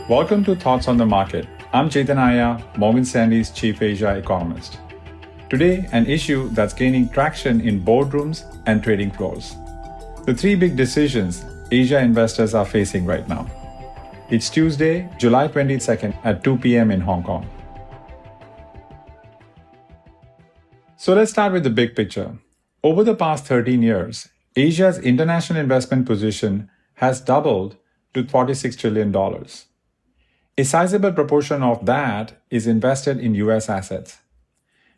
Welcome to Thoughts on the Market. I'm Chetan, Ahya, Morgan Stanley's Chief Asia Economist. Today, an issue that's gaining traction in boardrooms and trading floors. The three big decisions Asia investors are facing right now. It's Tuesday, July 22nd at 2 p.m. in Hong Kong. So let's start with the big picture. Over the past 13 years, Asia's international investment position has doubled to $46 trillion. A sizable proportion of that is invested in US assets.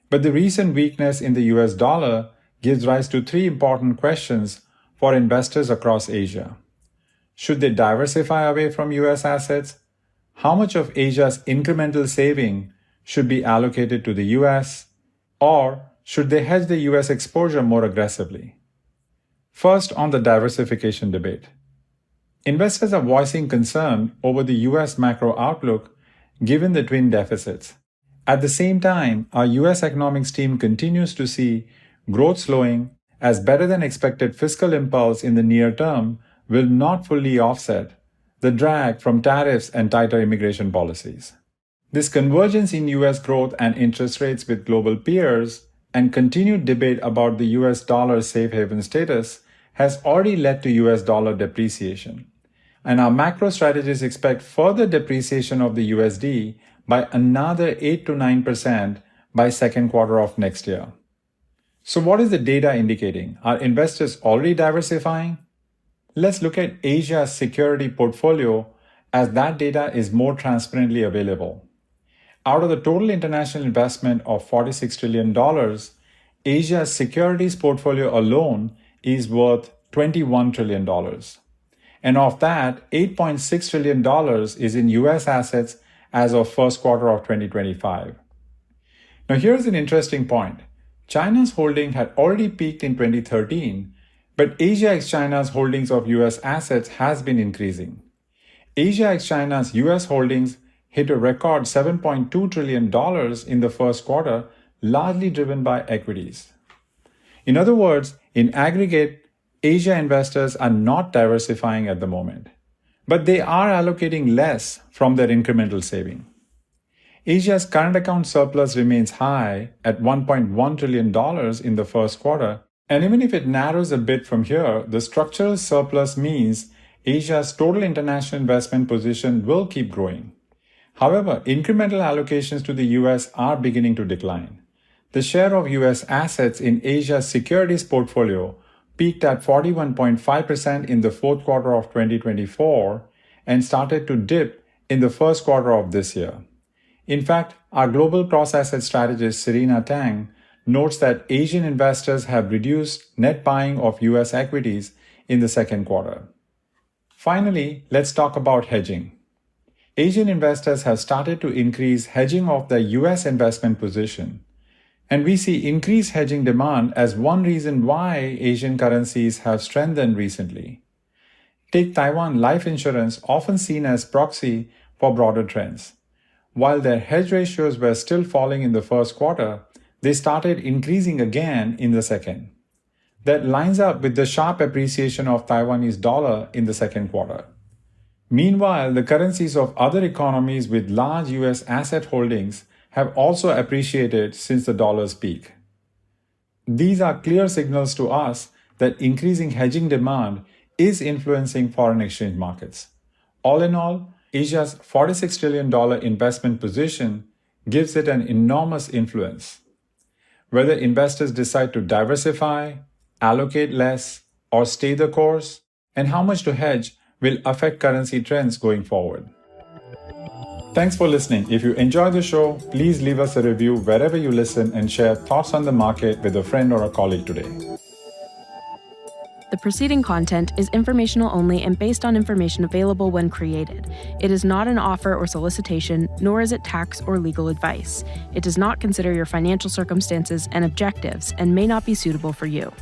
But the recent weakness in the US dollar gives rise to three important questions for investors across Asia. Should they diversify away from US assets? How much of Asia's incremental saving should be allocated to the US? Or should they hedge the US exposure more aggressively? First, on the diversification debate. Investors are voicing concern over the US macro outlook given the twin deficits. At the same time, our US economics team continues to see growth slowing as better than expected fiscal impulse in the near term will not fully offset the drag from tariffs and tighter immigration policies. This convergence in US growth and interest rates with global peers and continued debate about the US dollar's safe haven status has already led to US dollar depreciation. And our macro strategists expect further depreciation of the USD by another 8 to 9% by second quarter of next year. So what is the data indicating? Are investors already diversifying? Let's look at Asia's security portfolio as that data is more transparently available. Out of the total international investment of $46 trillion, Asia's securities portfolio alone is worth $21 trillion. And of that, $8.6 trillion is in US assets as of first quarter of 2025. Now here's an interesting point. China's holding had already peaked in 2013, but Asia ex-China's holdings of US assets has been increasing. Asia ex-China's US holdings hit a record $7.2 trillion in the first quarter, largely driven by equities. In other words, in aggregate, Asia investors are not diversifying at the moment, but they are allocating less from their incremental saving. Asia's current account surplus remains high at $1.1 trillion in the first quarter, and even if it narrows a bit from here, the structural surplus means Asia's total international investment position will keep growing. However, incremental allocations to the US are beginning to decline. The share of US assets in Asia's securities portfolio peaked at 41.5% in the fourth quarter of 2024 and started to dip in the first quarter of this year. In fact, our global cross-asset strategist Serena Tang notes that Asian investors have reduced net buying of US equities in the second quarter. Finally, let's talk about hedging. Asian investors have started to increase hedging of their US investment position. And we see increased hedging demand as one reason why Asian currencies have strengthened recently. Take Taiwan life insurance, often seen as proxy for broader trends. While their hedge ratios were still falling in the first quarter, they started increasing again in the second. That lines up with the sharp appreciation of Taiwanese dollar in the second quarter. Meanwhile, the currencies of other economies with large US asset holdings have also appreciated since the dollar's peak. These are clear signals to us that increasing hedging demand is influencing foreign exchange markets. All in all, Asia's $46 trillion investment position gives it an enormous influence. Whether investors decide to diversify, allocate less, or stay the course, and how much to hedge will affect currency trends going forward. Thanks for listening. If you enjoy the show, please leave us a review wherever you listen and share thoughts on the market with a friend or a colleague today. The preceding content is informational only and based on information available when created. It is not an offer or solicitation, nor is it tax or legal advice. It does not consider your financial circumstances and objectives and may not be suitable for you.